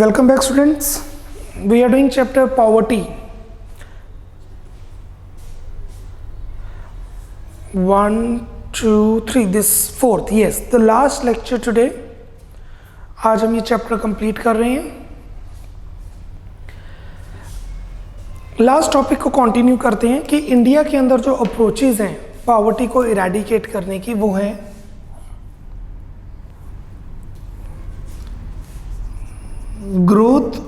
Welcome back, students. We are doing chapter poverty. 1, 2, 3. This fourth. Yes, the last lecture today. आज हम ये chapter complete कर रहे हैं. लास्ट टॉपिक को कंटिन्यू करते हैं कि इंडिया के अंदर जो अप्रोचेज हैं पॉवर्टी को इरेडिकेट करने की, वो है growth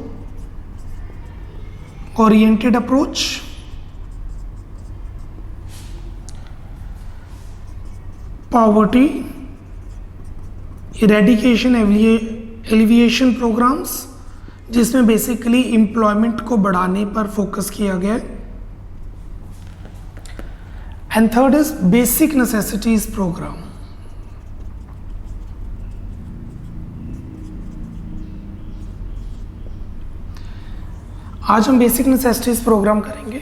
oriented approach, poverty eradication alleviation programmes, जिसमें बेसिकली एम्प्लॉयमेंट को बढ़ाने पर फोकस किया गया है. And third is basic necessities programme. आज हम बेसिक नेसेसिटीज प्रोग्राम करेंगे.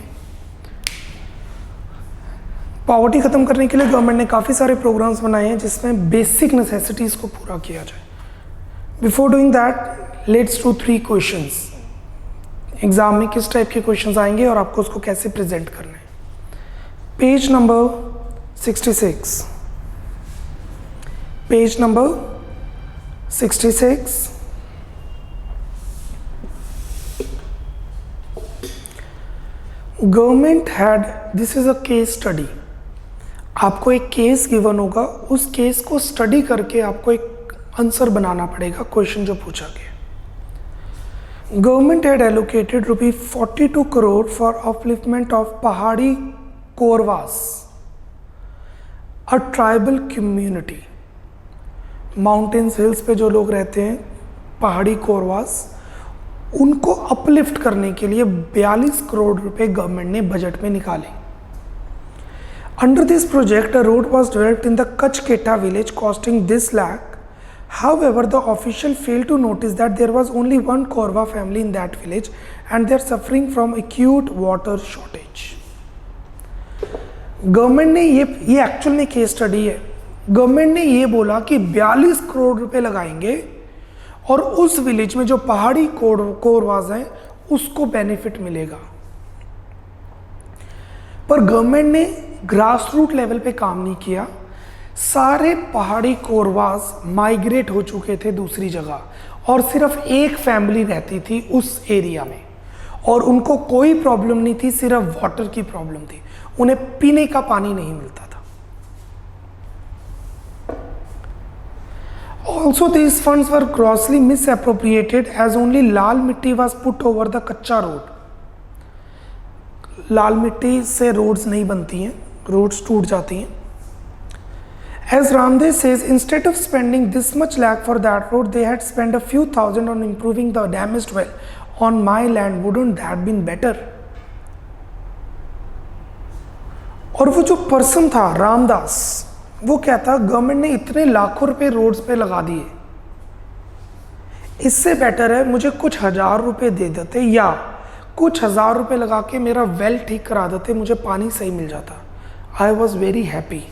पॉवर्टी खत्म करने के लिए गवर्नमेंट ने काफ़ी सारे प्रोग्राम्स बनाए हैं जिसमें बेसिक नेसेसिटीज को पूरा किया जाए. Before doing that let's do 3 questions. Exam में किस टाइप के क्वेश्चंस आएंगे और आपको उसको कैसे प्रेजेंट करना है. Page number 66. Page number 66. Government had, this is a case study. आपको एक केस गिवन होगा, उस केस को स्टडी करके आपको एक आंसर बनाना पड़ेगा क्वेश्चन जो पूछा गया. Government had allocated ₹42 crore for upliftment of Pahari Korwas, a tribal community. Mountains hills पे जो लोग रहते हैं, पहाड़ी कोरवास, उनको अपलिफ्ट करने के लिए 42 करोड़ रुपए गवर्नमेंट ने बजट में निकाले. Under this project a road was developed in the Kachketa village costing this lakh. However, the official failed to notice that there was only one Korwa family in that village and they are suffering from acute water shortage. Government ने ये actual में case study है. Government ने ये बोला कि 42 करोड़ रुपए लगाएंगे और उस विलेज में जो पहाड़ी कोरवास हैं उसको बेनिफिट मिलेगा. पर गवर्नमेंट ने ग्रास रूट लेवल पे काम नहीं किया. सारे पहाड़ी कोरवास माइग्रेट हो चुके थे दूसरी जगह और सिर्फ एक फैमिली रहती थी उस एरिया में और उनको कोई प्रॉब्लम नहीं थी, सिर्फ वाटर की प्रॉब्लम थी. उन्हें पीने का पानी नहीं मिलता था. Also, these funds were grossly misappropriated as only लाल मिट्टी was put over the कच्चा रोड. लाल मिट्टी से रोड्स नहीं बनती हैं, रोड्स टूट जाती हैं. As Ramdev says, instead of spending this much lakh for that road, they had spent a few thousand on improving the damaged well on my land. Wouldn't that been better? और वो जो person था रामदास, वो क्या था, government ने इतने लाखों रुपए रोड्स पे लगा दिए, इससे बेटर है मुझे कुछ हजार रुपए दे देते या कुछ हजार रुपए लगा के मेरा वेल ठीक करा देते, मुझे पानी सही मिल जाता. I was very happy.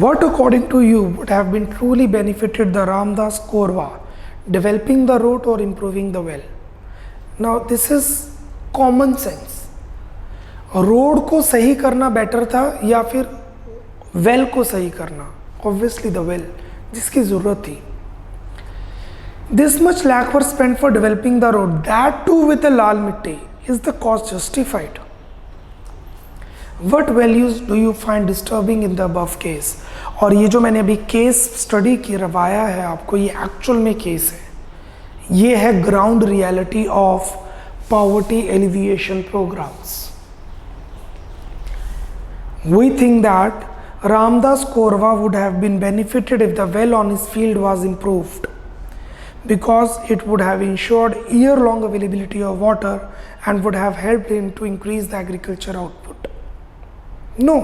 What according to you would have been truly benefited the Ramdas Korwa, developing the road or improving the well? Now this is common sense. Road को सही करना बेटर था या फिर वेल को सही करना? Obviously the well, जिसकी जरूरत थी. This much lakh were spend for developing the road, that too with the लाल मिट्टी. Is the cost justified? What values do you find disturbing in the above case? और ये जो मैंने अभी केस स्टडी करवाया है आपको, ये एक्चुअल में केस है. ये है ground reality of poverty alleviation programmes. We think that Ramdas Korwa would have been benefited if the well on his field was improved, because it would have ensured year-long availability of water and would have helped him to increase the agriculture output. No,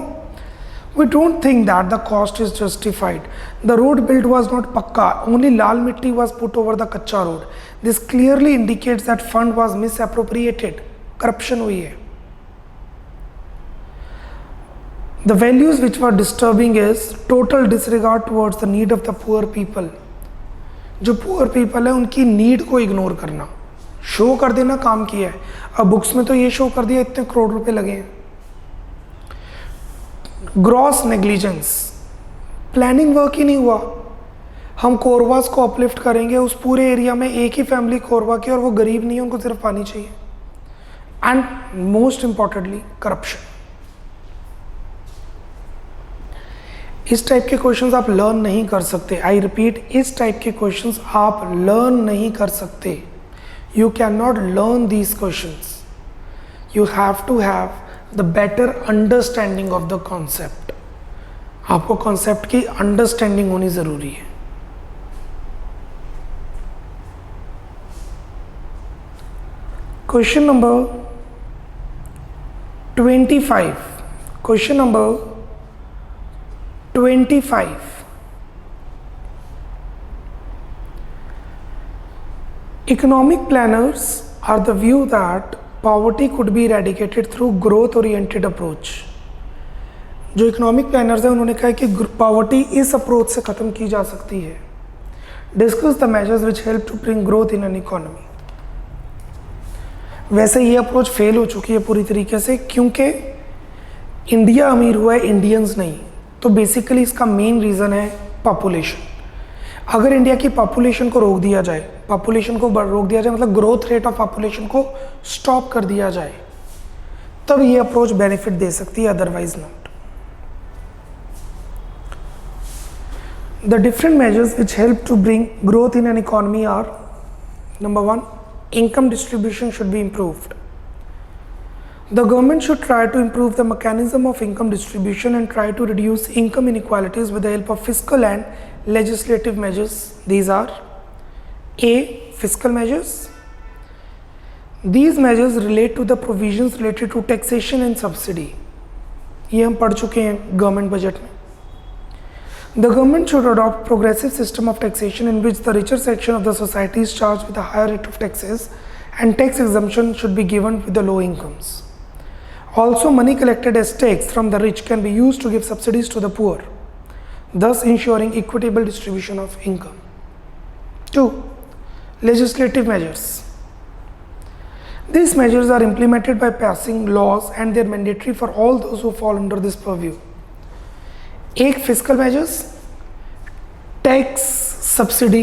we don't think that the cost is justified. The road built was not pakka, only lal mitti was put over the kacha road. This clearly indicates that fund was misappropriated. Corruption हुई है. The values which were disturbing is total disregard towards the need of the poor people. जो poor people है उनकी need को ignore करना, show कर देना काम किया है। अब बुक्स में तो ये शो कर दिया इतने करोड़ रुपए लगे हैं। ग्रॉस नेग्लिजेंस, प्लानिंग वर्क ही नहीं हुआ। हम कोरवास को अपलिफ्ट करेंगे, उस पूरे एरिया में एक ही फैमिली कोरवा की और वो गरीब नहीं है, उनको सिर्फ पानी चाहिए। And most importantly corruption. इस टाइप के क्वेश्चंस आप लर्न नहीं कर सकते। आई रिपीट, इस टाइप के क्वेश्चंस आप लर्न नहीं कर सकते। You can not learn these questions. You have to have the better understanding of the concept. आपको कॉन्सेप्ट की अंडरस्टैंडिंग होनी जरूरी है। Question number 25। Question number 25। Economic planners are the view that poverty could be eradicated through growth oriented approach. जो economic planners हैं उन्होंने कहा कि पॉवर्टी इस अप्रोच से ख़त्म की जा सकती है। Discuss the measures which help to bring growth in an economy. वैसे ये अप्रोच फेल हो चुकी है पूरी तरीके से, क्योंकि इंडिया अमीर हुआ है, इंडियंस नहीं। तो बेसिकली इसका मेन रीज़न है पॉपुलेशन। अगर इंडिया की पॉपुलेशन को रोक दिया जाए, मतलब ग्रोथ रेट ऑफ पॉपुलेशन को स्टॉप कर दिया जाए, तब ये अप्रोच बेनिफिट दे सकती है, otherwise not. The different measures which help to bring growth in an economy are: number 1, income distribution should be improved. The government should try to improve the mechanism of income distribution and try to reduce income inequalities with the help of fiscal and legislative measures. These are: A. Fiscal measures. These measures relate to the provisions related to taxation and subsidy. ये हम पढ़ चुके हैं government budget में। The government should adopt progressive system of taxation in which the richer section of the society is charged with a higher rate of taxes and tax exemption should be given with the low incomes. Also, money collected as tax from the rich can be used to give subsidies to the poor, thus ensuring equitable distribution of income. 2. Legislative measures. These measures are implemented by passing laws and they are mandatory for all those who fall under this purview. एक physical measures, tax subsidy,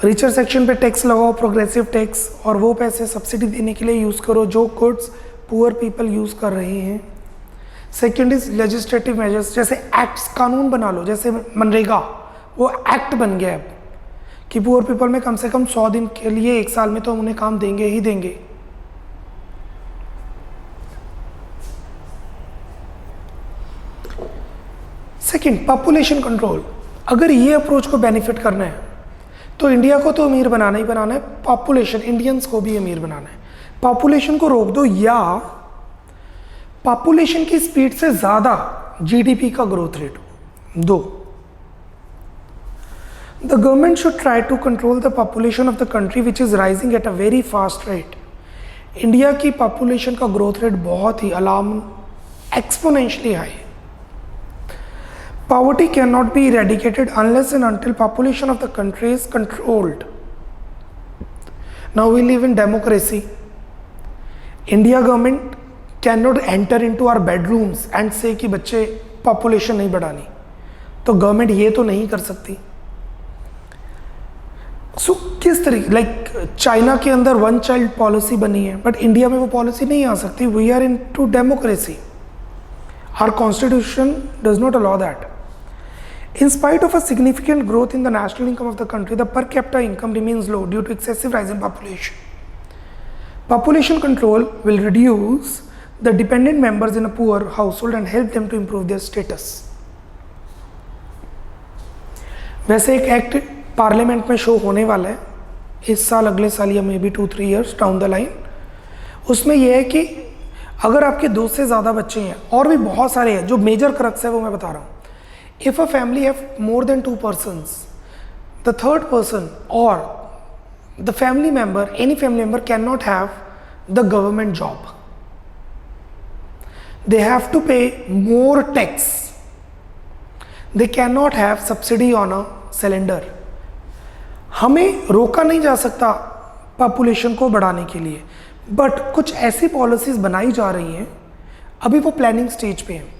richer section पे tax लगाओ, progressive tax, और वो पैसे subsidy देने के लिए use करो जो गुड्स पुअर पीपल यूज़ कर रहे हैं। सेकेंड इज लेजिस्लेटिव मेजर्स, जैसे एक्ट्स, कानून बना लो, जैसे मनरेगा वो एक्ट बन गया अब कि पुअर पीपल में कम से कम 100 दिन के लिए 1 साल में तो हम उन्हें काम देंगे ही देंगे। Second, population control. अगर ये अप्रोच को बेनिफिट करना है तो इंडिया को तो अमीर बनाना ही बनाना है, पॉपुलेशन, इंडियंस को भी अमीर बनाना है। पॉपुलेशन को रोक दो या पॉपुलेशन की स्पीड से ज़्यादा जीडीपी का ग्रोथ रेट हो। 2. The government should try to control the population of the country which is rising at a very fast rate. India की पॉपुलेशन का ग्रोथ रेट बहुत ही एक्सपोनेंशियली हाई है। Poverty cannot be eradicated unless and until population of the country is controlled. Now we live in democracy. India government cannot enter into our bedrooms and say कि बच्चे population नहीं बढ़ानी, तो government ये तो नहीं कर सकती। सो किस तरीके, लाइक चाइना के अंदर 1 child पॉलिसी बनी है, बट इंडिया में वो पॉलिसी नहीं आ सकती। We are into democracy, our constitution does not allow that. In spite of a significant growth in the national income of the country, the per capita income remains low due to excessive rise in population. Population control will reduce the dependent members in a poor household and help them to improve their status. वैसे एक act parliament में show होने वाला है इस साल, अगले साल या may be 2-3 years down the line. उसमें यह है कि अगर आपके 2 से ज़्यादा बच्चे हैं, और भी बहुत सारे हैं, जो मेजर क्रक्स है वो मैं बता रहा हूँ। If a family have more than 2 persons, the third person or the family member, any family member cannot have the government job. They have to pay more tax. They cannot have subsidy on a cylinder. हमें रोका नहीं जा सकता population को बढ़ाने के लिए, but कुछ ऐसी पॉलिसीज बनाई जा रही हैं, अभी वो प्लानिंग स्टेज पे हैं,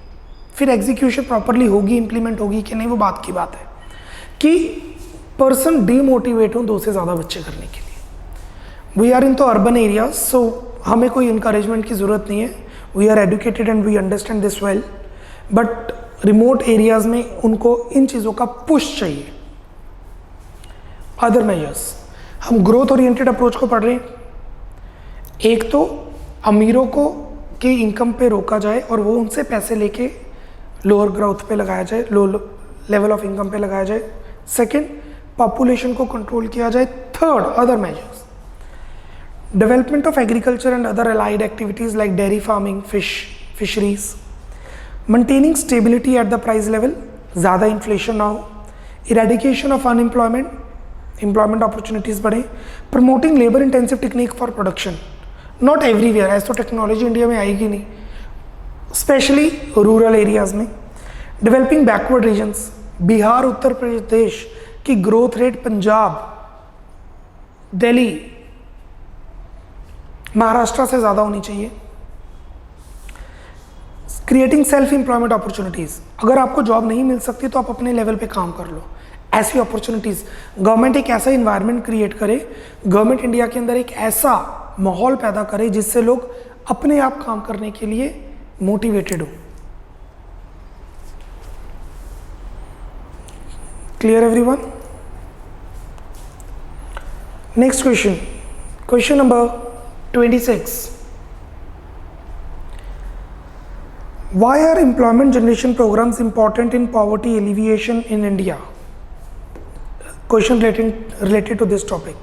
फिर एग्जीक्यूशन प्रॉपरली होगी, इंप्लीमेंट होगी कि नहीं, वो बात की बात है कि पर्सन डीमोटिवेट हो 2 से ज़्यादा बच्चे करने के लिए। वी आर इन तो अर्बन एरियाज, सो हमें कोई इंकरेजमेंट की ज़रूरत नहीं है, we are educated and we understand this well, but remote areas में उनको इन चीज़ों का पुश चाहिए। अदर मेजर्स, हम ग्रोथ ओरिएंटेड अप्रोच को पढ़ रहे हैं। एक तो अमीरों को की इनकम पे रोका जाए और वो उनसे पैसे लेके लोअर ग्रोथ पे लगाया जाए, लो लेवल ऑफ इनकम पे लगाया जाए। सेकंड, पॉपुलेशन को कंट्रोल किया जाए। Third, other measures, development of agriculture and other allied activities like dairy farming, fisheries, maintaining stability at the price level, ज़्यादा इन्फ्लेशन ना हो, eradication of unemployment, employment opportunities बढ़े, promoting labour intensive technique for production, not everywhere, ऐसा तो technology India में आएगी नहीं, specially rural areas में। Developing backward regions, Bihar, Uttar Pradesh की ग्रोथ रेट पंजाब, दिल्ली, महाराष्ट्र से ज़्यादा होनी चाहिए। क्रिएटिंग सेल्फ एम्प्लॉयमेंट अपॉर्चुनिटीज़, अगर आपको जॉब नहीं मिल सकती तो आप अपने लेवल पे काम कर लो, ऐसी अपॉर्चुनिटीज़। गवर्नमेंट एक ऐसा इन्वायरमेंट क्रिएट करे, गवर्नमेंट इंडिया के अंदर एक ऐसा माहौल पैदा करे जिससे लोग अपने आप काम करने के लिए मोटिवेटेड हो। Clear everyone? Next question, question number 26. Why are employment generation programs important in poverty alleviation in India? Question related to this topic.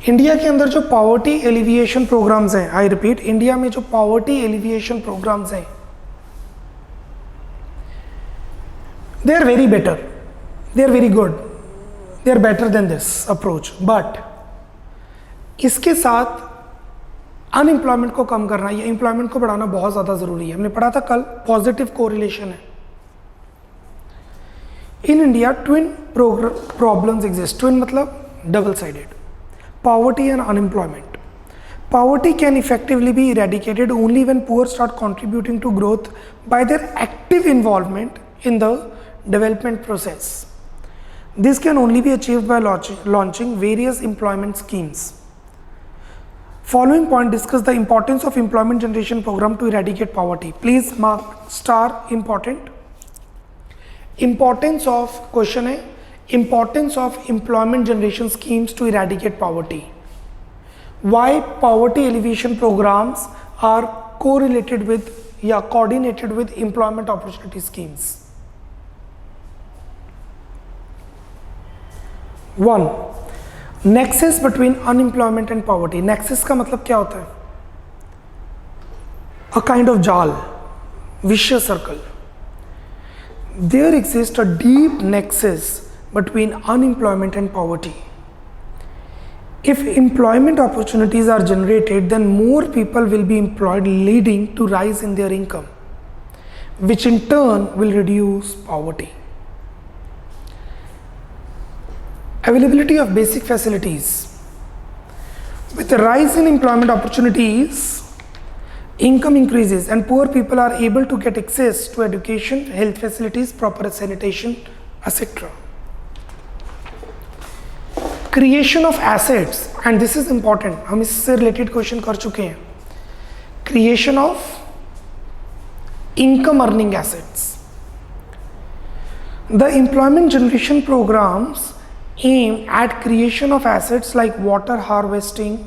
India के अंदर जो पॉवर्टी एलिविएशन प्रोग्राम्स हैं, आई रिपीट, इंडिया में जो पॉवर्टी एलिविएशन प्रोग्राम्स हैं, they are very better, they are very good, they are better than this approach, but इसके साथ unemployment को कम करना या एम्प्लॉयमेंट को बढ़ाना बहुत ज़्यादा ज़रूरी है। हमने पढ़ा था कल, पॉजिटिव कोरिलेशन है। In India twin problems exist, twin मतलब double sided, poverty and unemployment. Poverty can effectively be eradicated only when poor start contributing to growth by their active involvement in the development process. This can only be achieved by launching various employment schemes. Following point discuss the importance of employment generation program to eradicate poverty. Please mark star important. Importance of question है, importance of employment generation schemes to eradicate poverty. Why poverty alleviation programs are correlated with या coordinated with employment opportunity schemes. 1. Nexus between unemployment and poverty. Nexus का मतलब क्या होता है? A kind of जाल, vicious circle. There exists a deep nexus between unemployment and poverty. If employment opportunities are generated, then more people will be employed, leading to rise in their income, which in turn will reduce poverty. Availability of basic facilities. With the rise in employment opportunities, income increases and poor people are able to get access to education, health facilities, proper sanitation, etc. Creation of assets, and this is important, हम इससे related question कर चुके हैं. Creation of income earning assets. The employment generation programs aim at creation of assets like water harvesting,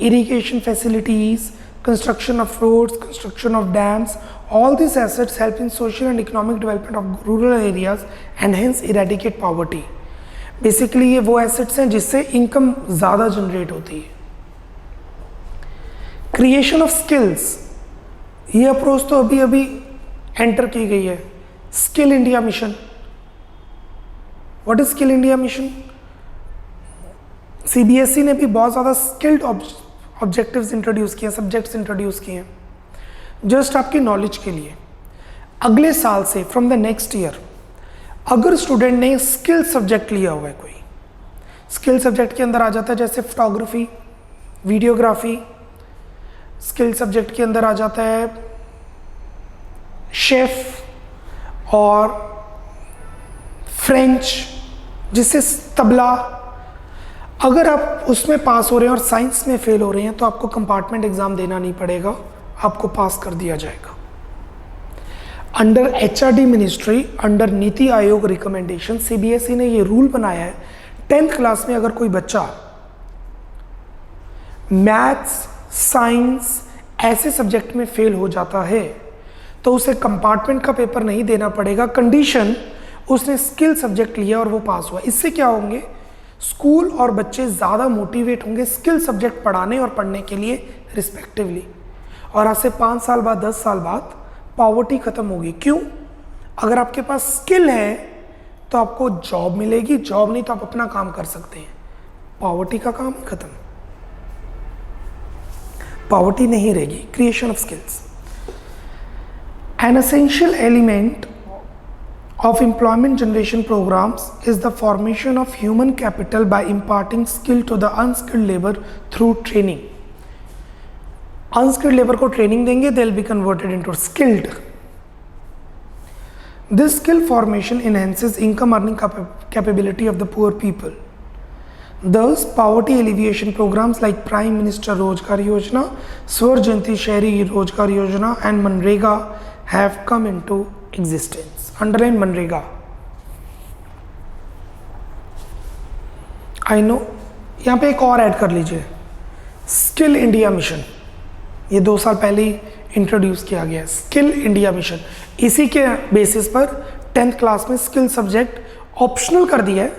irrigation facilities, construction of roads, construction of dams. All these assets help in social and economic development of rural areas and hence eradicate poverty. Basically ये वो assets हैं जिससे income ज़्यादा generate होती है. Creation of skills, ये approach तो अभी अभी एंटर की गई है. Skill India mission. What is skill India mission? CBSE ने भी बहुत ज़्यादा स्किल्ड ऑब्जेक्टिव्स इंट्रोड्यूस किए हैं, सब्जेक्ट्स इंट्रोड्यूस किए हैं. जस्ट आपकी नॉलेज के लिए, अगले साल से फ्रॉम द नेक्स्ट ईयर अगर स्टूडेंट ने स्किल सब्जेक्ट लिया हुआ है कोई, स्किल सब्जेक्ट के अंदर आ जाता है जैसे फोटोग्राफी, वीडियोग्राफी। स्किल सब्जेक्ट के अंदर आ जाता है शेफ और फ्रेंच, जिससे तबला। अगर आप उसमें पास हो रहे हैं और साइंस में फेल हो रहे हैं तो आपको कंपार्टमेंट एग्जाम देना नहीं पड़ेगा, आपको पास कर दिया जाएगा। Under HRD ministry, under NITI Aayog recommendation, CBSE ने ये रूल बनाया है 10th क्लास में अगर कोई बच्चा मैथ्स, साइंस ऐसे सब्जेक्ट में फेल हो जाता है तो उसे कंपार्टमेंट का पेपर नहीं देना पड़ेगा, कंडीशन उसने स्किल सब्जेक्ट लिया और वो पास हुआ। इससे क्या होंगे, स्कूल और बच्चे ज़्यादा मोटिवेट होंगे स्किल सब्जेक्ट पढ़ाने और पढ़ने के लिए रिस्पेक्टिवली। और आज से 5 साल बाद, 10 साल बाद पॉवर्टी खत्म होगी। क्यों? अगर आपके पास स्किल है तो आपको जॉब मिलेगी, जॉब नहीं तो आप अपना काम कर सकते हैं। पॉवर्टी का काम ही खत्म, पॉवर्टी नहीं रहेगी। Creation of skills, an essential element of employment generation programs is the formation of human capital by imparting skill to the unskilled labor through training. Unskilled labor को training देंगे, they'll be converted into skilled. This skill formation enhances income earning capability of the poor people. Thus, poverty alleviation programs like Prime Minister Rozgar Yojana, Swar Jayanti Shahri Rozgar Yojana and Manrega have come into existence. Underline MNREGA. I know, यहाँ पे एक और add कर लीजिए, skill India mission. ये 2 साल पहले ही introduce किया गया है, स्किल इंडिया मिशन। इसी के बेसिस पर 10th क्लास में स्किल सब्जेक्ट ऑप्शनल कर दिया है,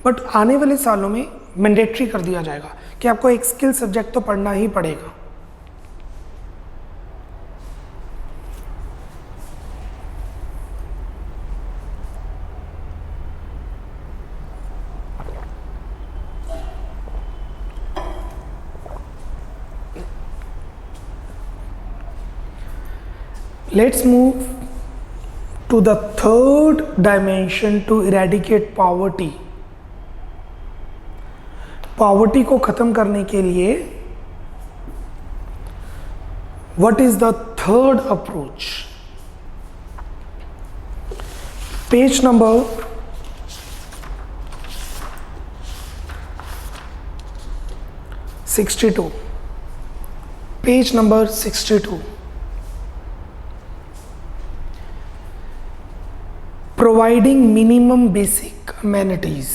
बट आने वाले सालों में मैंडेटरी कर दिया जाएगा कि आपको एक स्किल सब्जेक्ट तो पढ़ना ही पड़ेगा। Let's move to the third dimension to eradicate poverty. Poverty को खत्म करने के लिए what is the third approach? Page number 62. Page number 62. Providing minimum basic amenities.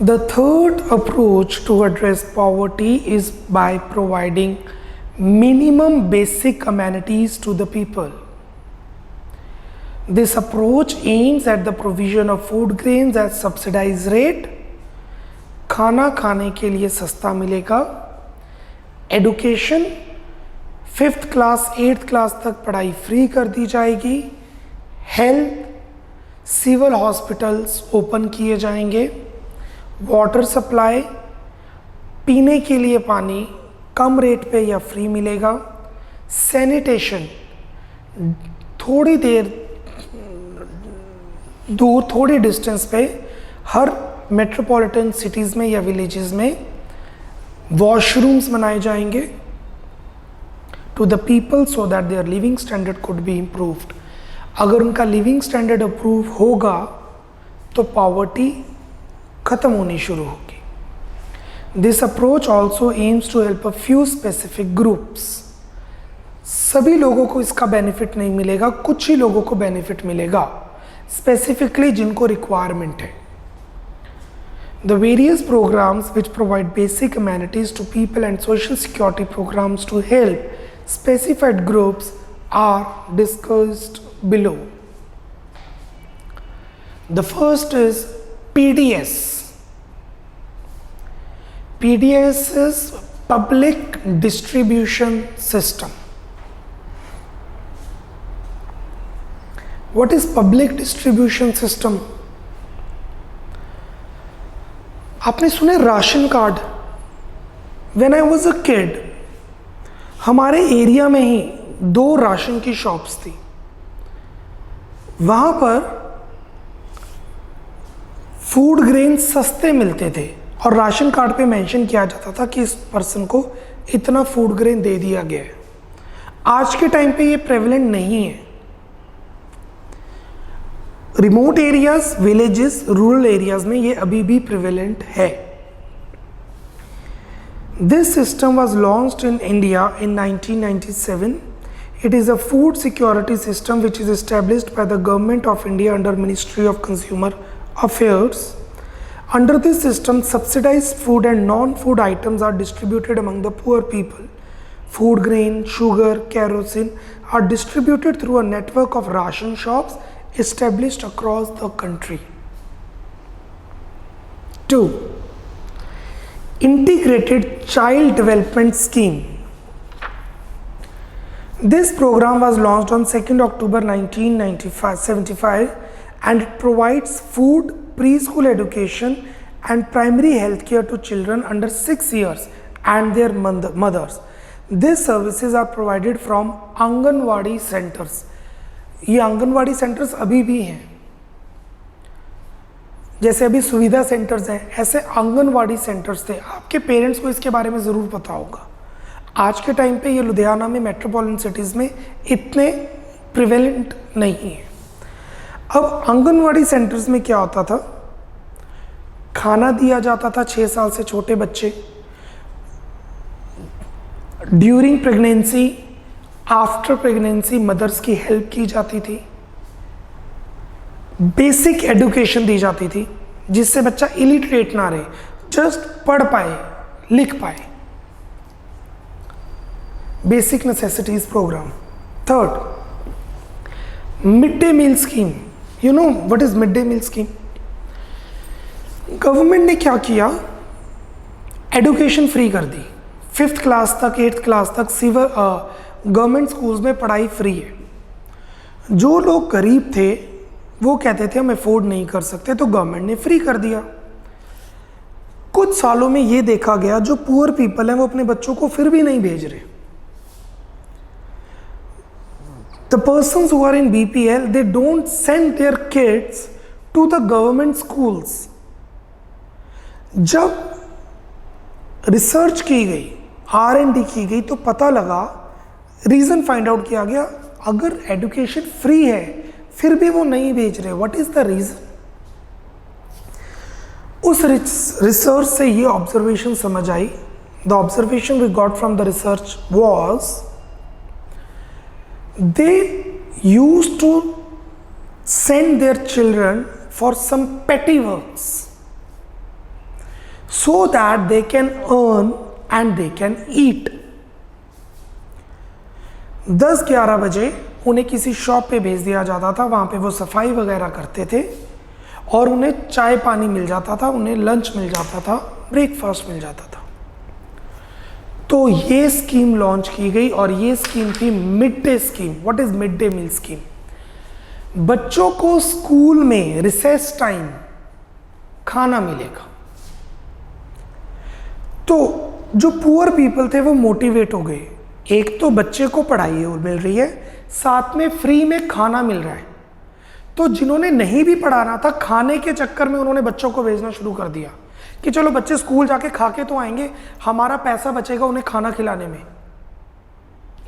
The third approach to address poverty is by providing minimum basic amenities to the people. This approach aims at the provision of food grains at subsidized rate. खाना खाने के लिए सस्ता मिलेगा। Education 5th class 8th class तक पढ़ाई free कर दी जाएगी। हेल्थ, सिविल हॉस्पिटल्स ओपन किए जाएंगे। वाटर सप्लाई, पीने के लिए पानी कम रेट पे या फ्री मिलेगा। सैनिटेशन, थोड़ी देर दूर, थोड़ी डिस्टेंस पे हर मेट्रोपॉलिटन सिटीज़ में या विलेजेस में वॉशरूम्स बनाए जाएंगे to the people so that their living standard could be improved. अगर उनका लिविंग स्टैंडर्ड अप्रूव होगा तो पॉवर्टी खत्म होनी शुरू होगी। This approach also aims to help a few specific groups. सभी लोगों को इसका बेनिफिट नहीं मिलेगा, कुछ ही लोगों को बेनिफिट मिलेगा, स्पेसिफिकली जिनको रिक्वायरमेंट है। The various programs which provide basic amenities to people and social security programs to help specified groups are discussed below. The first is PDS. PDS is Public Distribution System. What is Public Distribution System? आपने सुने ration card? When I was a kid, हमारे area में ही 2 ration की shops थी। वहाँ पर food grain सस्ते मिलते थे और राशन कार्ड पे मेंशन किया जाता था कि इस पर्सन को इतना फूड ग्रेन दे दिया गया है। आज के टाइम पे ये प्रेवलेंट नहीं है। Remote areas, villages, rural areas में ये अभी भी प्रिवेलेंट है। This system was launched in India in 1997. It is a food security system which is established by the Government of India under Ministry of Consumer Affairs. Under this system, subsidized food and non-food items are distributed among the poor people. Food grain, sugar, kerosene are distributed through a network of ration shops established across the country. 2. Integrated Child Development Scheme. This program was launched on 2nd October 1975 and it provides food, preschool education and primary health care to children under 6 years and their mothers. These services are provided from anganwadi centers. ये anganwadi centres अभी भी हैं, जैसे अभी सुविधा centres हैं, ऐसे anganwadi centres थे। आपके पेरेंट्स को इसके बारे में ज़रूर पता होगा। आज के टाइम पे ये लुधियाना में, मेट्रोपॉलिटन सिटीज़ में इतने प्रिवेलेंट नहीं है। अब आंगनवाड़ी सेंटर्स में क्या होता था, खाना दिया जाता था 6 साल से छोटे बच्चे, during pregnancy, after pregnancy mothers की हेल्प की जाती थी, बेसिक एजुकेशन दी जाती थी जिससे बच्चा इलिटरेट ना रहे, जस्ट पढ़ पाए, लिख पाए। Basic necessities programme. Third, mid day meal scheme. You know what is mid day meal scheme? Government ने क्या किया, एजुकेशन फ्री कर दी। 5th क्लास तक, 8th क्लास तक गवर्नमेंट स्कूल्स में पढ़ाई फ्री है। जो लोग गरीब थे वो कहते थे हम अफोर्ड नहीं कर सकते, तो गवर्नमेंट ने फ्री कर दिया। कुछ सालों में ये देखा गया जो पुअर पीपल हैं वो अपने बच्चों को फिर भी नहीं भेज रहे। The persons who are in BPL, they don't send their kids to the government schools. जब रिसर्च की गई, R&D की गई, तो पता लगा, रीज़न फाइंड आउट किया गया, अगर एजुकेशन फ्री है फिर भी वो नहीं भेज रहे। What is the reason? उस रिसर्च से ये ऑब्जर्वेशन समझ आई। The observation we got from the research was they used to send their children for some petty works so that they can earn and they can eat. 10-11 बजे उन्हें किसी shop पे भेज दिया जाता था, वहाँ पे वो सफाई वगैरह करते थे और उन्हें चाय पानी मिल जाता था, उन्हें लंच मिल जाता था, ब्रेकफास्ट मिल जाता था। तो ये स्कीम लॉन्च की गई और ये स्कीम थी mid day scheme. What is mid day meal scheme? बच्चों को स्कूल में रिसेस टाइम खाना मिलेगा। तो जो पुअर पीपल थे वो मोटिवेट हो गए, एक तो बच्चे को पढ़ाई मिल रही है, साथ में फ्री में खाना मिल रहा है। तो जिन्होंने नहीं भी पढ़ाना था, खाने के चक्कर में उन्होंने बच्चों को भेजना शुरू कर दिया कि चलो बच्चे स्कूल जाके खा के तो आएंगे, हमारा पैसा बचेगा उन्हें खाना खिलाने में।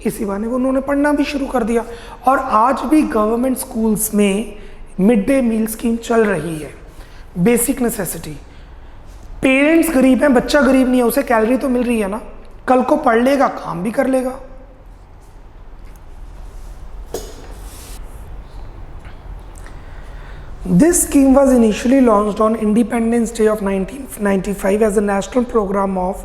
इसी बहाने वो उन्होंने पढ़ना भी शुरू कर दिया और आज भी गवर्नमेंट स्कूल्स में मिड डे मील स्कीम चल रही है। Basic necessity. पेरेंट्स गरीब हैं, बच्चा गरीब नहीं है, उसे कैलोरी तो मिल रही है ना, कल को पढ़ लेगा, काम भी कर लेगा। This scheme was initially launched on Independence Day of 1995 as a national program of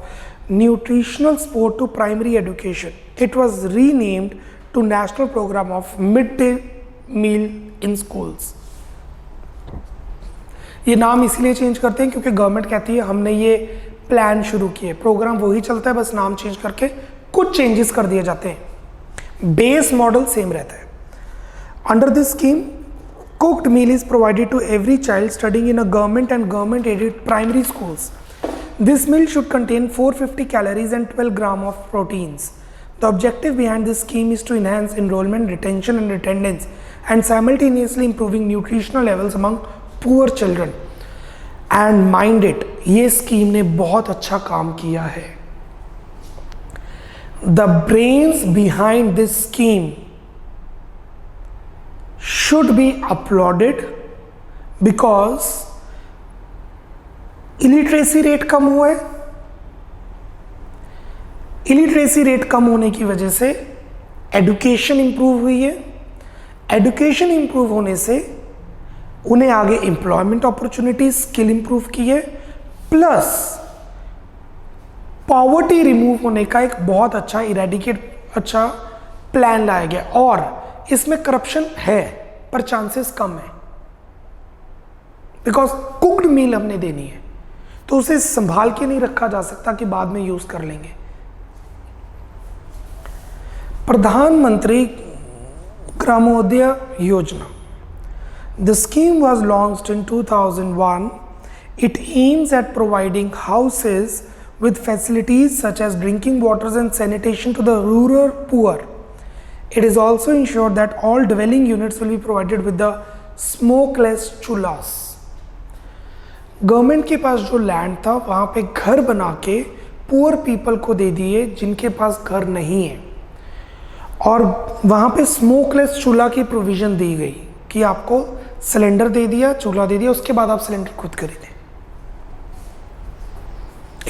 nutritional support to primary education. It was renamed to National Program of Midday Meal in Schools. ये नाम इसलिए चेंज करते हैं क्योंकि government कहती है हमने ये प्लान शुरू किए, प्रोग्राम वही चलता है, बस नाम चेंज करके कुछ चेंजेस कर दिए जाते हैं, बेस मॉडल सेम रहता है। Under this scheme cooked meal is provided to every child studying in a government and government aided primary schools. This meal should contain 450 calories and 12 grams of proteins. The objective behind this scheme is to enhance enrollment, retention and attendance and simultaneously improving nutritional levels among poor children. And mind it, ये scheme ने बहुत अच्छा काम किया है। The brains behind this scheme should be applauded because illiteracy rate कम हुआ है। इलिटरेसी रेट कम होने की वजह से एडुकेशन इंप्रूव हुई है। एडुकेशन इंप्रूव होने से उन्हें आगे एम्प्लॉयमेंट अपॉर्चुनिटी, स्किल इंप्रूव की है, प्लस पॉवर्टी रिमूव होने का एक बहुत अच्छा अच्छा प्लान लाया गया। और इसमें करप्शन है पर चांसेस कम है, बिकॉज कुक्ड मील हमने देनी है, तो उसे संभाल के नहीं रखा जा सकता कि बाद में यूज कर लेंगे। प्रधानमंत्री ग्रामोदय योजना, the scheme was launched in 2001. It aims at providing houses with facilities such as drinking waters and sanitation to the rural poor. It is also ensured that all dwelling units will be provided with the smokeless chulhas. Government के पास जो land था वहाँ पे घर बना के poor people को दे दिए जिनके पास घर नहीं है, और वहाँ पे स्मोकलेस चूल्हा की प्रोविज़न दी गई कि आपको सिलेंडर दे दिया, चूल्हा दे दिया, उसके बाद आप सिलेंडर खुद खरीदें।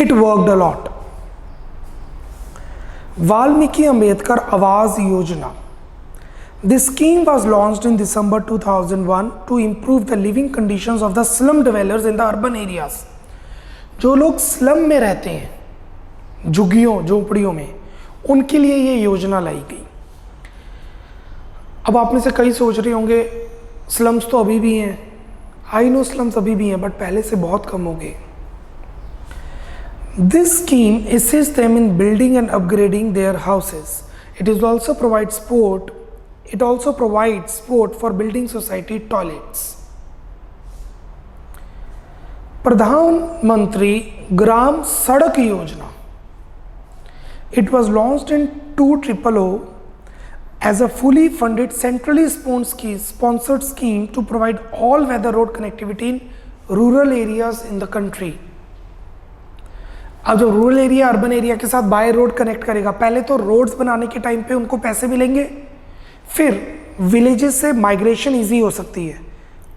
It worked a lot. Valmiki Ambedkar Awas Yojana, this scheme was launched in December 2001 to improve the living conditions of the slum dwellers in the urban areas. जो लोग स्लम में रहते हैं, झुग्गियों झोपड़ियों में, उनके लिए ये योजना लाई गई। अब आप में से कई सोच रहे होंगे स्लम्स तो अभी भी हैं। आई नो स्लम्स अभी भी हैं, बट पहले से बहुत कम हो गए। This scheme assists them in building and upgrading their houses. It also provides support for building society toilets. प्रधानमंत्री ग्राम सड़क योजना, it was launched in 2000 as a fully funded centrally sponsored scheme to provide all weather road connectivity in rural areas in the country. अब जो rural area urban area के साथ by road connect करेगा, पहले तो roads बनाने के time पे उनको पैसे मिलेंगे, फिर विलेजेस से माइग्रेशन इजी हो सकती है,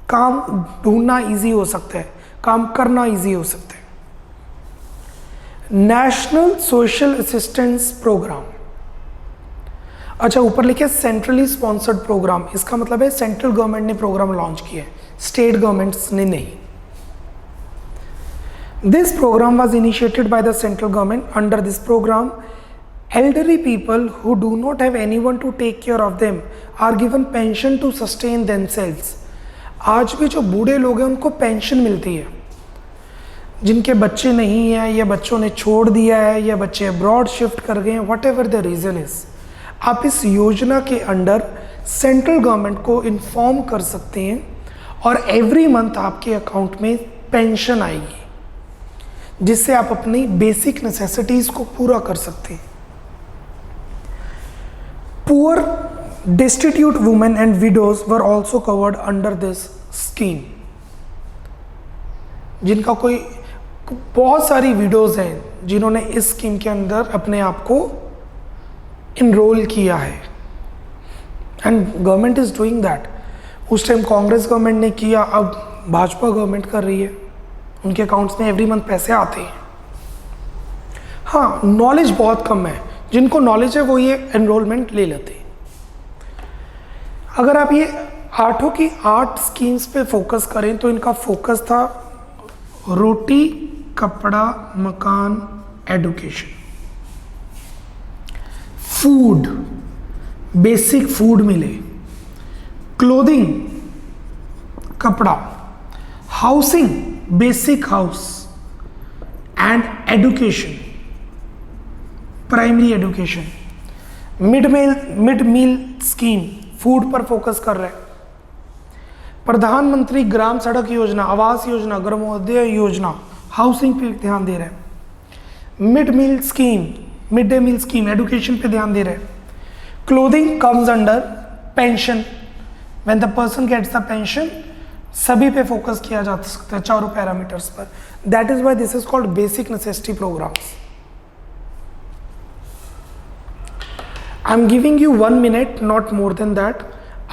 काम ढूंढना इजी हो सकता है, काम करना इजी हो सकता है। नेशनल सोशल असिस्टेंस प्रोग्राम, अच्छा ऊपर लिखे सेंट्रली स्पॉन्सर्ड प्रोग्राम, इसका मतलब है सेंट्रल गवर्नमेंट ने प्रोग्राम लॉन्च किया है, स्टेट गवर्नमेंट्स ने नहीं। This program was initiated by the central government. Under this program, elderly people who do not have anyone to take care of them are given pension to sustain themselves. आज भी जो बूढ़े लोग हैं उनको pension मिलती है, जिनके बच्चे नहीं हैं या बच्चों ने छोड़ दिया है या बच्चे अब्रॉड शिफ्ट कर गए हैं, whatever the reason is, आप इस योजना के अंडर सेंट्रल गवर्नमेंट को इन्फॉर्म कर सकते हैं और एवरी मंथ आपके अकाउंट में पेंशन आएगी, जिससे आप अपनी बेसिक नेसेसिटीज को पूरा कर सकते हैं। Poor, destitute women and widows were also covered under this scheme. जिनका कोई बहुत सारी विडोज हैं जिन्होंने इस स्कीम के अंदर अपने आप को इनरोल किया है, and government is doing that. उस टाइम कांग्रेस गवर्नमेंट ने किया, अब भाजपा गवर्नमेंट कर रही है, उनके अकाउंट्स में एवरी मंथ पैसे आते हैं। हाँ, नॉलेज बहुत कम है, जिनको नॉलेज है वो ये एनरोलमेंट ले लेते हैं। अगर आप ये 8 स्कीम्स पे फोकस करें तो इनका फोकस था रोटी, कपड़ा, मकान, एडुकेशन, फूड, बेसिक फूड मिले, क्लोथिंग, कपड़ा, housing, basic house, and education, primary education. Mid meal scheme food पर फोकस कर रहा है। प्रधानमंत्री ग्राम सड़क योजना, आवास योजना, ग्रामोदय योजना, हाउसिंग पे ध्यान दे रहे हैं। Mid day meal scheme education पे ध्यान दे रहे हैं। Clothing comes under pension, when the person gets the pension सभी पे फोकस किया जा सकता है, चारों पैरामीटर्स पर। That is why this is called basic necessity programmes. I am giving you 1 minute, not more than that.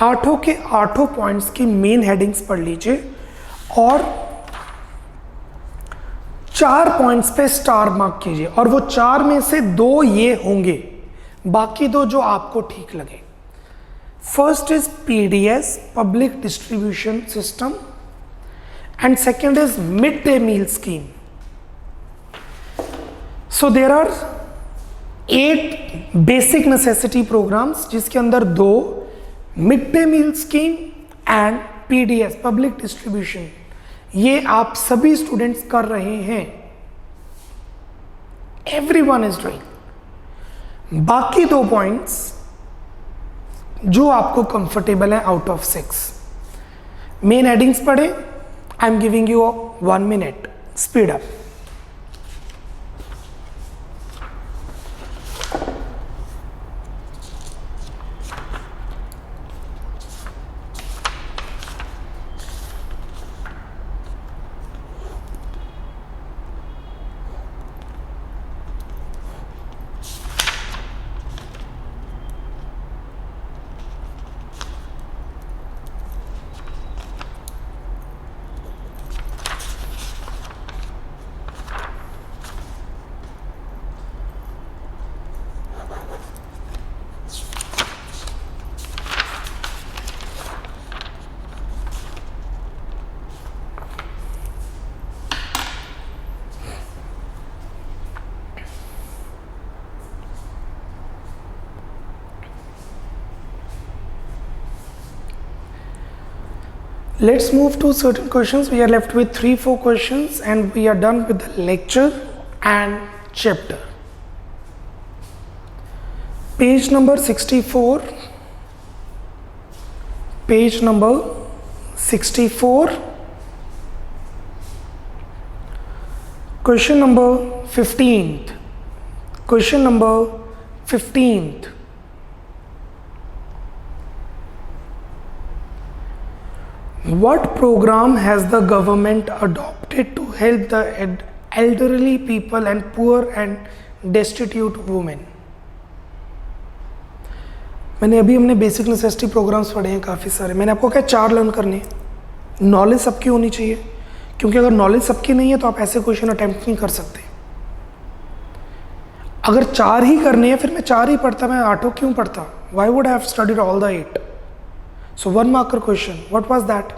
आठों के आठों पॉइंट्स की मेन हेडिंग्स पढ़ लीजिए और 4 पॉइंट्स पे स्टार मार्क कीजिए, और वो 4 में से 2 ये होंगे, बाकी 2 जो आपको ठीक लगे। First is PDS, public distribution system, and second is mid day meal scheme. So there are 8 basic necessity programmes, जिसके अंदर 2 mid day meal scheme and PDS, public distribution, ये आप सभी स्टूडेंट्स कर रहे हैं। Everyone is doing. बाकी 2 points जो आपको कंफर्टेबल है आउट ऑफ 6। मेन हेडिंग्स पढ़े। आई am giving you 1 minute, speed up. Let's move to certain questions. We are left with 3-4 questions and we are done with the lecture and chapter. Page number 64. Page number 64. Question number 15th. Question number 15th. What program has the government adopted to help the elderly people and poor and destitute women? हमने basic necessity programmes पढ़े हैं काफ़ी सारे। मैंने आपको क्या 4 learn करने। Knowledge सबकी होनी चाहिए, क्योंकि अगर नॉलेज सबकी नहीं है तो आप ऐसे क्वेश्चन अटेम्प्ट नहीं कर सकते। अगर 4 ही करने हैं, फिर मैं 4 ही पढ़ता, मैं 8 क्यों पढ़ता? Why would I have studied all the 8? So 1 marker question, what was that?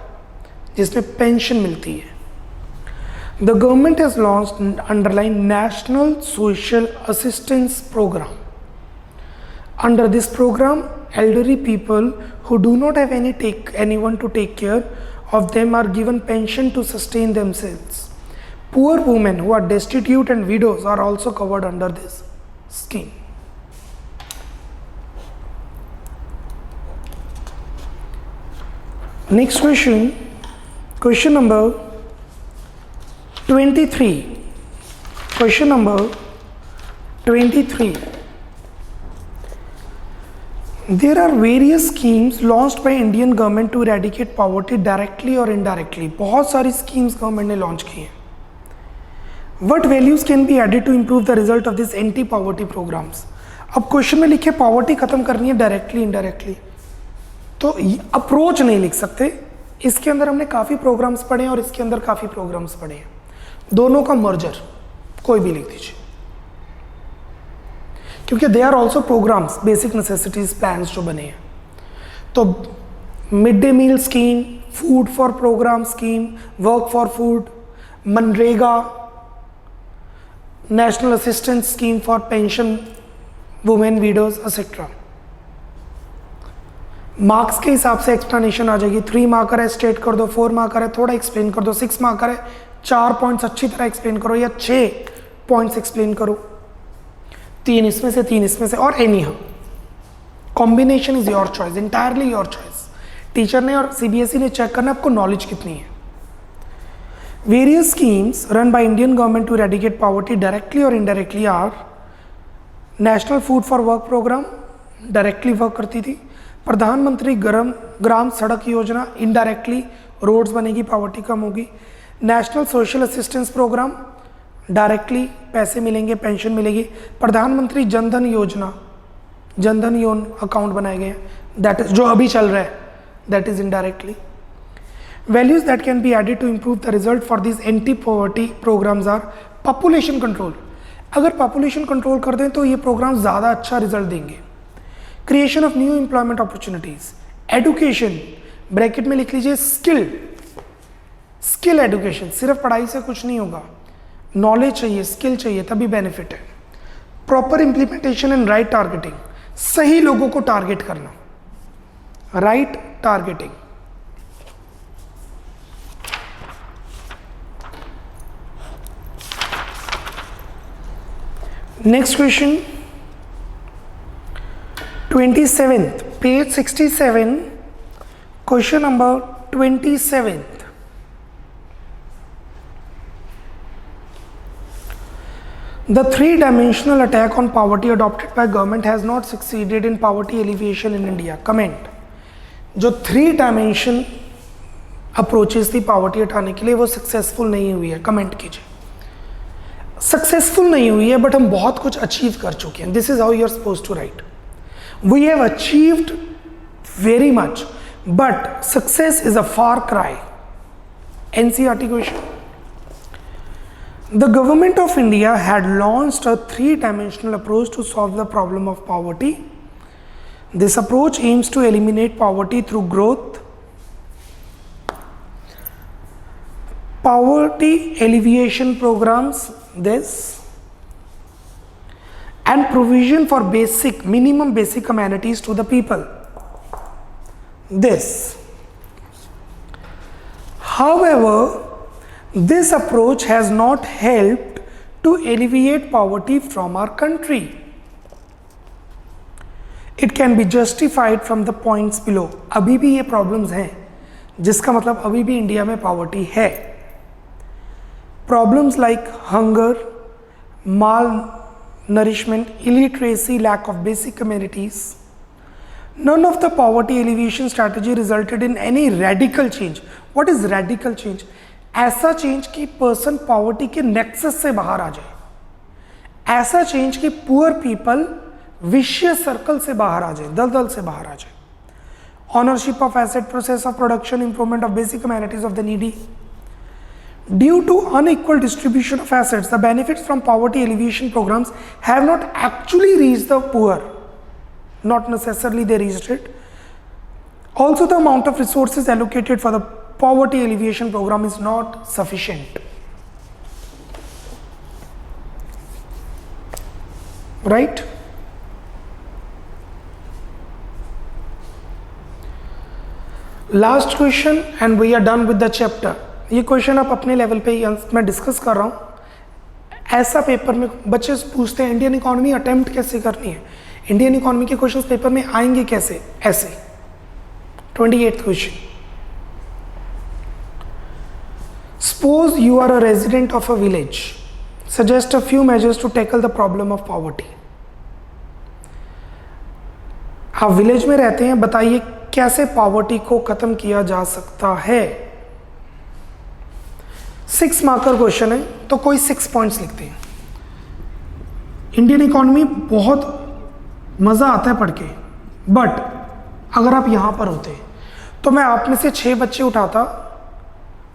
जिसमें पेंशन मिलती है। The government has launched underline National Social Assistance Program. Under this program, elderly people who do not have anyone to take care of them are given pension to sustain themselves. Poor women who are destitute and widows are also covered under this scheme. Next question, question number 23. Question number 23. There are various schemes launched by Indian government to eradicate poverty directly or indirectly. बहुत सारी schemes government ने launch की हैं. What values can be added to improve the result of these anti-poverty programs? अब question में लिखे poverty खत्म करनी है डायरेक्टली इनडायरेक्टली, तो अप्रोच नहीं लिख सकते। इसके अंदर हमने काफ़ी प्रोग्राम्स पढ़े हैं और इसके अंदर काफ़ी प्रोग्राम्स पढ़े हैं, दोनों का मर्जर कोई भी लिख दीजिए, क्योंकि they are also programmes, basic necessities plans जो बने हैं। तो mid day meal scheme, food for programme scheme, work for food, MNREGA, national assistance scheme for pension women widows etcetera. Marks के हिसाब से एक्सप्लेनेशन आ जाएगी। 3 मार्कर है, स्टेट कर दो, 4 मार्कर है, थोड़ा एक्सप्लेन कर दो, 6 मार्कर है, 4 पॉइंट्स अच्छी तरह एक्सप्लेन करो, या 6 पॉइंट्स एक्सप्लेन करो, 3 इसमें से 3 इसमें से, और any how combination is your choice, entirely your choice. Teacher ने और सीबीएसई ने चेक करना आपको नॉलेज कितनी है। Various schemes run by Indian government to eradicate poverty directly और indirectly are national food for work programme, directly work करती थी। प्रधानमंत्री ग्राम सड़क योजना, इनडायरेक्टली रोड्स बनेगी, पॉवर्टी कम होगी। National social assistance programme, directly पैसे मिलेंगे, पेंशन मिलेगी। प्रधानमंत्री जनधन योजना, जनधन योन अकाउंट बनाए गए हैं, दैट इज जो अभी चल रहा है, that is indirectly. Values that can be added to improve the result for this anti poverty programmes are population control. अगर पॉपुलेशन कंट्रोल कर दें तो ये प्रोग्राम ज़्यादा अच्छा रिजल्ट देंगे। Creation of new employment opportunities, education, bracket में लिख लीजिए स्किल, स्किल एडुकेशन, सिर्फ पढ़ाई से कुछ नहीं होगा, नॉलेज चाहिए, स्किल चाहिए, तभी बेनिफिट है। Proper implementation and right targeting, सही लोगों को टारगेट करना, right targeting. Next question 27th, page 67, question number 27। The three-dimensional attack on poverty adopted by government has not succeeded in poverty alleviation in India. Comment. जो 3 dimension approaches थी poverty हटाने के लिए वो सक्सेसफुल नहीं हुई है, कमेंट कीजिए। सक्सेसफुल नहीं हुई है बट हम बहुत कुछ अचीव कर चुके हैं। This is how you are suppose to write, we have achieved very much but success is a far cry. NCERT question. The government of India had launched a 3-dimensional approach to solve the problem of poverty. This approach aims to eliminate poverty through growth, poverty alleviation programs, and provision for minimum basic amenities to the people. However, this approach has not helped to alleviate poverty from our country. It can be justified from the points below. अभी भी ये problems हैं, जिसका मतलब अभी भी India में poverty है। Problems like hunger, malnourishment, illiteracy, lack of basic amenities. None of the poverty alleviation strategy resulted in any radical change. What is radical change? ऐसा चेंज कि पर्सन पॉवर्टी के नेक्सस से बाहर आ जाए, ऐसा चेंज कि पुअर पीपल विशियस सर्कल से बाहर आ जाए, दलदल से बाहर आ जाए। Ownership of asset, process of production, improvement of basic amenities of the needy. Due to unequal distribution of assets, the benefits from poverty alleviation programs have not actually reached the poor. Not necessarily they reached it. Also, the amount of resources allocated for the poverty alleviation program is not sufficient. Right? Last question and we are done with the chapter. ये question आप अपने level पे ही मैं discuss कर रहा हूँ। ऐसा paper में बच्चे पूछते हैं इंडियन इकोनॉमी अटेम्प्ट कैसे करनी है, इंडियन इकोनॉमी के क्वेश्चंस पेपर में आएंगे कैसे, ऐसे। 28th question. Suppose you are a resident of a village. Suggest a few measures to tackle the problem of poverty. आप विलेज में रहते हैं, बताइए कैसे पॉवर्टी को खत्म किया जा सकता है। 6 मार्कर क्वेश्चन है तो कोई 6 पॉइंट्स लिखते हैं। इंडियन इकोनॉमी बहुत मज़ा आता है पढ़ के, बट अगर आप यहाँ पर होते तो मैं आप में से 6 बच्चे उठाता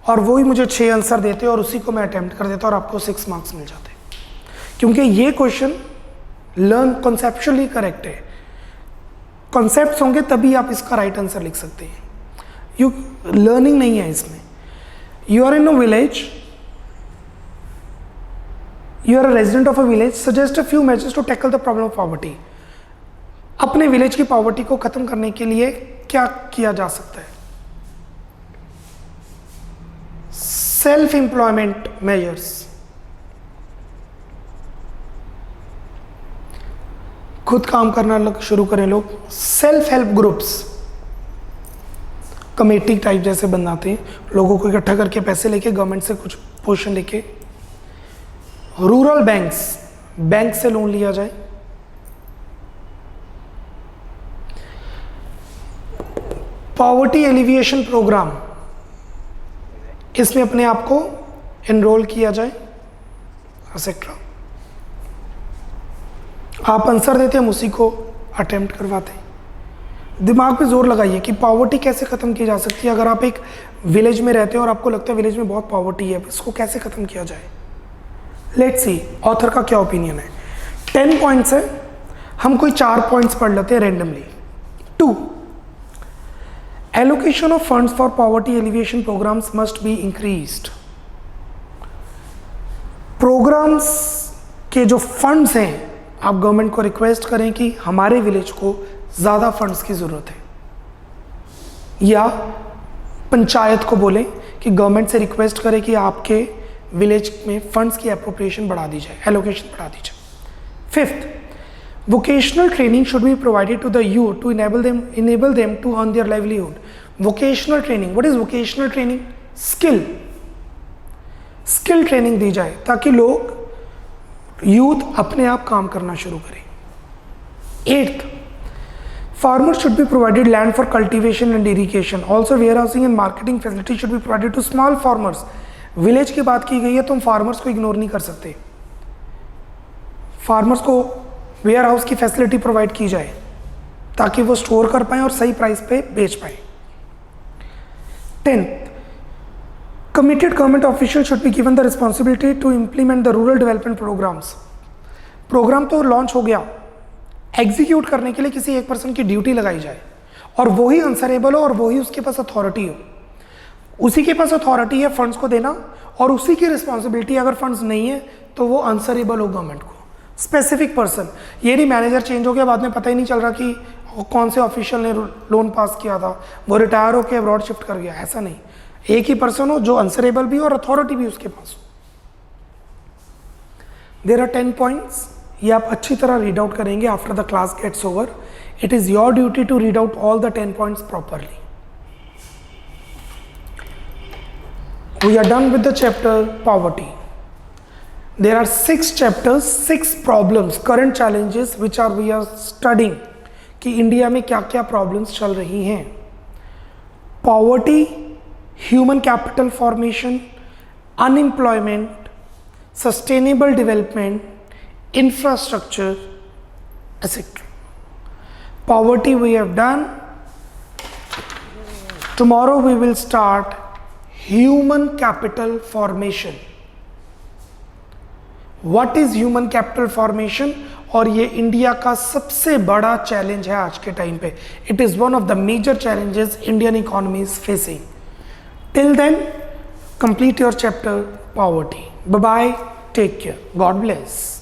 और वो ही मुझे 6 आंसर देते और उसी को मैं अटेम्प्ट कर देता और आपको 6 मार्क्स मिल जाते। क्योंकि ये क्वेश्चन लर्न कॉन्सेप्चुअली करेक्ट है, कॉन्सेप्ट्स होंगे तभी आप इसका राइट आंसर लिख सकते हैं। यू लर्निंग नहीं है इसमें। You are in a village, you are a resident of a village, suggest a few measures to tackle the problem of poverty. अपने विलेज की पॉवर्टी को खत्म करने के लिए क्या किया जा सकता है? सेल्फ एम्प्लॉयमेंट मेजर्स, खुद काम करना शुरू करें लोग। Self help groups, committee type जैसे बनाते हैं, लोगों को इकट्ठा करके पैसे लेके गवर्नमेंट से कुछ पोर्शन लेके। रूरल बैंक्स, बैंक से लोन लिया जाए। पॉवर्टी एलिविएशन प्रोग्राम, इसमें अपने आप को एनरोल किया जाए एक्सेट्रा। आप आंसर देते, हम उसी को अटेम्प्ट करवाते हैं। दिमाग पे जोर लगाइए कि पॉवर्टी कैसे ख़त्म की जा सकती है। अगर आप एक विलेज में रहते हो और आपको लगता है विलेज में बहुत पॉवर्टी है, इसको कैसे ख़त्म किया जाए। लेट्स सी ऑथर का क्या ओपिनियन है। 10 पॉइंट्स है, हम कोई 4 पॉइंट्स पढ़ लेते हैं randomly. 2, allocation of funds for poverty alleviation programmes must be increased. Programmes के जो फंड्स हैं, आप गवर्नमेंट को रिक्वेस्ट करें कि हमारे विलेज को ज़्यादा फंड्स की ज़रूरत है, या पंचायत को बोलें कि गवर्नमेंट से रिक्वेस्ट करें कि आपके विलेज में फंड्स की एप्रोप्रिएशन बढ़ा दी जाए, एलोकेशन बढ़ा दी जाए। 5th, vocational training should be provided to the youth to enable them to earn their livelihood. Vocational training, what is vocational training? Skill training दी जाए ताकि लोग यूथ अपने आप काम करना शुरू करें। 8th, farmers should be provided land for cultivation and irrigation. Also warehousing and marketing facilities should be provided to small farmers. Village की बात की गई है तो हम फार्मर्स को इग्नोर नहीं कर सकते। फार्मर्स को वेयर हाउस की फैसिलिटी प्रोवाइड की जाए ताकि वो स्टोर कर पाएं और सही प्राइस पे बेच पाएं। 10th, committed government officials should be given the responsibility to implement the rural development programs. Programme तो लॉन्च हो गया, एग्जीक्यूट करने के लिए किसी एक पर्सन की ड्यूटी लगाई जाए और वही आंसरेबल हो और वही उसके पास अथॉरिटी हो। उसी के पास अथॉरिटी है फंड्स को देना और उसी की रिस्पॉन्सिबिलिटी, अगर फंड्स नहीं है तो वो आंसरेबल हो गवर्नमेंट को। स्पेसिफिक पर्सन, ये नहीं मैनेजर चेंज हो गया बाद में पता ही नहीं चल रहा कि कौन से ऑफिशियल ने लोन पास किया था, वो रिटायर होकर अब्रॉड शिफ्ट कर गया, ऐसा नहीं। एक ही पर्सन हो जो आंसरेबल भी हो और अथॉरिटी भी उसके पास हो। देयर आर 10 पॉइंट्स, ये आप अच्छी तरह रीड आउट करेंगे after the class gets over. It is your duty to read out all the 10 points properly. We are done with the chapter poverty. There are 6 chapters, 6 problems, current challenges which are we are studying कि India में क्या क्या problems चल रही हैं। Poverty, human capital formation, unemployment, sustainable development, infrastructure, etc. Poverty we have done. Tomorrow we will start human capital formation. What is human capital formation? और ये India का सबसे बड़ा चैलेंज है आज के टाइम पे। It is one of the major challenges Indian economy is facing. Till then complete your chapter poverty. Bye bye, take care, God bless.